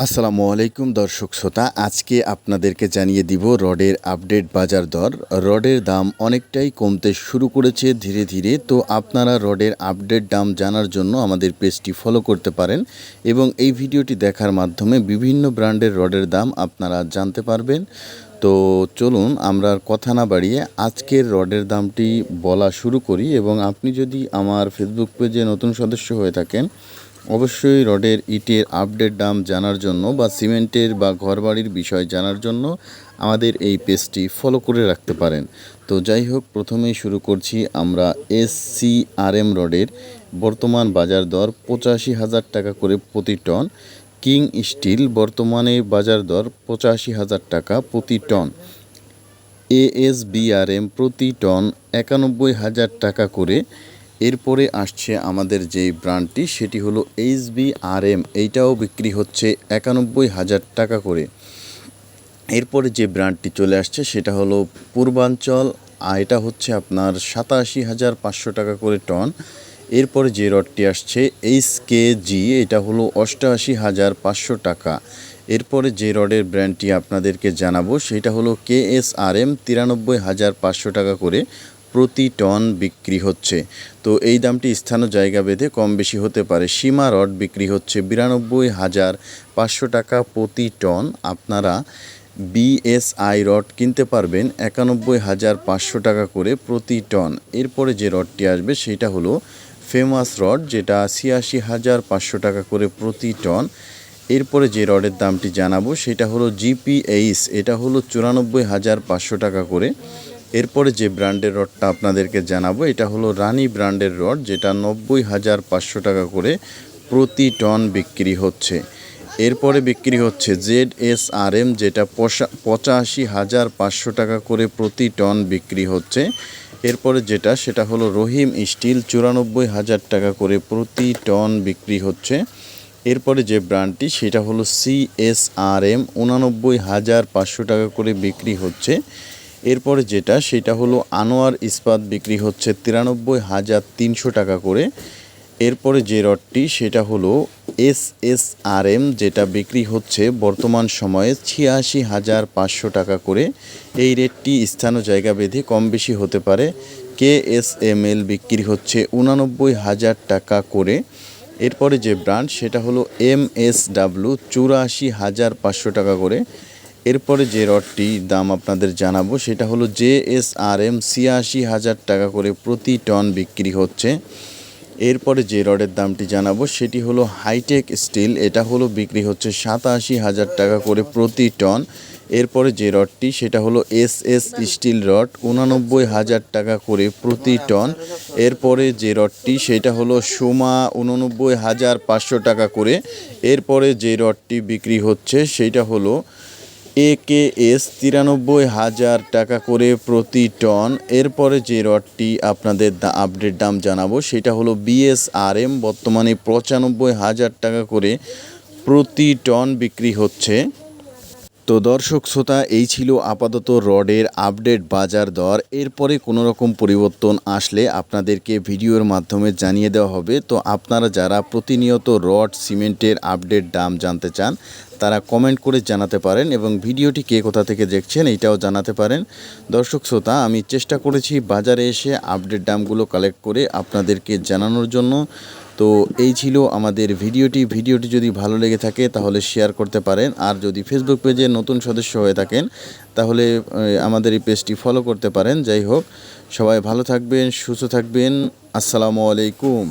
আসসালামু আলাইকুম দর্শক শ্রোতা, আজকে আপনাদেরকে জানিয়ে দিব রডের আপডেট বাজার দর। রডের দাম অনেকটাই কমতে শুরু করেছে ধীরে ধীরে। তো আপনারা রডের আপডেট দাম জানার জন্য আমাদের পেজটি ফলো করতে পারেন এবং এই ভিডিওটি দেখার মাধ্যমে বিভিন্ন ব্র্যান্ডের রডের দাম আপনারা জানতে পারবেন। তো চলুন আমরা কথা না বাড়িয়ে আজকের রডের দামটি বলা শুরু করি। এবং আপনি যদি আমার ফেসবুক পেজে নতুন সদস্য হয়ে থাকেন, অবশ্যই রডের ইটের আপডেট দাম জানার জন্য বা সিমেন্টের বা ঘরবাড়ির বিষয় জানার জন্য আমাদের এই পেজটি ফলো করে রাখতে পারেন। তো যাই হোক, প্রথমেই শুরু করছি আমরা SCRM রডের বর্তমান বাজার দর 85,000 টাকা করে প্রতি টন। কিং স্টিল বর্তমানে বাজার দর 85,000 টাকা প্রতি টন। ASBRM প্রতি টন 91,000 টাকা করে। এরপরে আসছে আমাদের যেই ব্র্যান্ডটি, সেটি হলো HBRM, এইটাও বিক্রি হচ্ছে 91,000 টাকা করে। এরপরে যে ব্র্যান্ডটি চলে আসছে সেটা হলো পূর্বাঞ্চল, এটা হচ্ছে আপনার 87,500 টাকা করে টন। এরপরে যে রডটি আসছে HKG, এটা হলো 88,500 টাকা। এরপরে যে রডের ব্র্যান্ডটি আপনাদেরকে জানাবো সেটা হলো KSRM, 93,500 টাকা করে প্রতি টন বিক্রি হচ্ছে। তো এই দামটি স্থানীয় জায়গা ভেদে কম বেশি হতে পারে। সীমা রড বিক্রি হচ্ছে 92,500 টাকা প্রতি টন। আপনারা BSI রড কিনতে পারবেন 91,500 টাকা করে প্রতি টন। এরপরে যে রডটি আসবে সেটা হলো ফেমাস রড, যেটা 86,500 টাকা করে প্রতি টন। এরপরে যে রডের দামটি জানাবো সেটা হলো GPH, এটা হলো 94,500 টাকা করে। এরপরে যে ব্র্যান্ডের রডটা আপনাদেরকে জানাবো এটা হলো রানি ব্র্যান্ডের রড, যেটা 90,500 টাকা করে প্রতি টন বিক্রি হচ্ছে। এরপরে বিক্রি হচ্ছে ZSRM, যেটা 85,500 টাকা করে প্রতি টন বিক্রি হচ্ছে। এরপরে সেটা হলো রহিম স্টিল, 94,000 টাকা করে প্রতি টন বিক্রি হচ্ছে। এরপরে যে ব্র্যান্ডটি সেটা হলো CSRM, 89,500 টাকা করে বিক্রি হচ্ছে। এরপরে সেটা হলো আনোয়ার ইস্পাত, বিক্রি হচ্ছে 93,300 টাকা করে। এরপরে যে রডটি সেটা হলো SSRM, যেটা বিক্রি হচ্ছে বর্তমান সময়ে 86,500 টাকা করে। এই রেটটি স্থানীয় জায়গা ভেদে কম বেশি হতে পারে। KSML বিক্রি হচ্ছে 89,000 টাকা করে। এরপরে যে ব্র্যান্ড সেটা হলো MSW, 84,500 টাকা করে। এরপরে যে রডটি দাম আপনাদের জানাবো সেটা হলো JSRM, 86,000 টাকা করে প্রতি টন বিক্রি হচ্ছে। এরপরে যে রডের দামটি জানাবো সেটি হলো হাইটেক স্টিল, এটা হলো বিক্রি হচ্ছে 87,000 টাকা করে প্রতি টন। এরপরে যে রডটি সেটা হলো SS স্টিল রড, 89,000 টাকা করে প্রতি টন। এরপরে যে রডটি সেটা হলো সোমা, 89,500 টাকা করে। এরপরে যে রডটি বিক্রি হচ্ছে সেটা হলো AKS, 93,000 টাকা করে প্রতি টন। এরপরে যে রডটি আপনাদের আপডেট দাম জানাবো সেটা হলো BSRM, বর্তমানে 95,000 টাকা করে প্রতি টন বিক্রি হচ্ছে। তো দর্শক শ্রোতা, এই ছিল আপাতত রডের আপডেট বাজার দর। এরপরে কোনো রকম পরিবর্তন আসলে আপনাদেরকে ভিডিওর মাধ্যমে জানিয়ে দেওয়া হবে। তো আপনারা যারা প্রতিনিয়ত রড সিমেন্টের আপডেট দাম জানতে চান তারা কমেন্ট করে জানাতে পারেন এবং ভিডিওটি কে কোথা থেকে দেখছেন এইটাও জানাতে পারেন। দর্শক শ্রোতা, আমি চেষ্টা করেছি বাজারে এসে আপডেট দামগুলো কালেক্ট করে আপনাদেরকে জানানোর জন্য। তো এই ছিল আমাদের ভিডিওটি যদি ভালো লেগে থাকে তাহলে শেয়ার করতে পারেন। আর যদি ফেসবুক পেজে নতুন সদস্য হয়ে থাকেন তাহলে আমাদের এই পেজটি ফলো করতে পারেন। যাই হোক, সবাই ভালো থাকবেন, সুস্থ থাকবেন। আসসালামু আলাইকুম।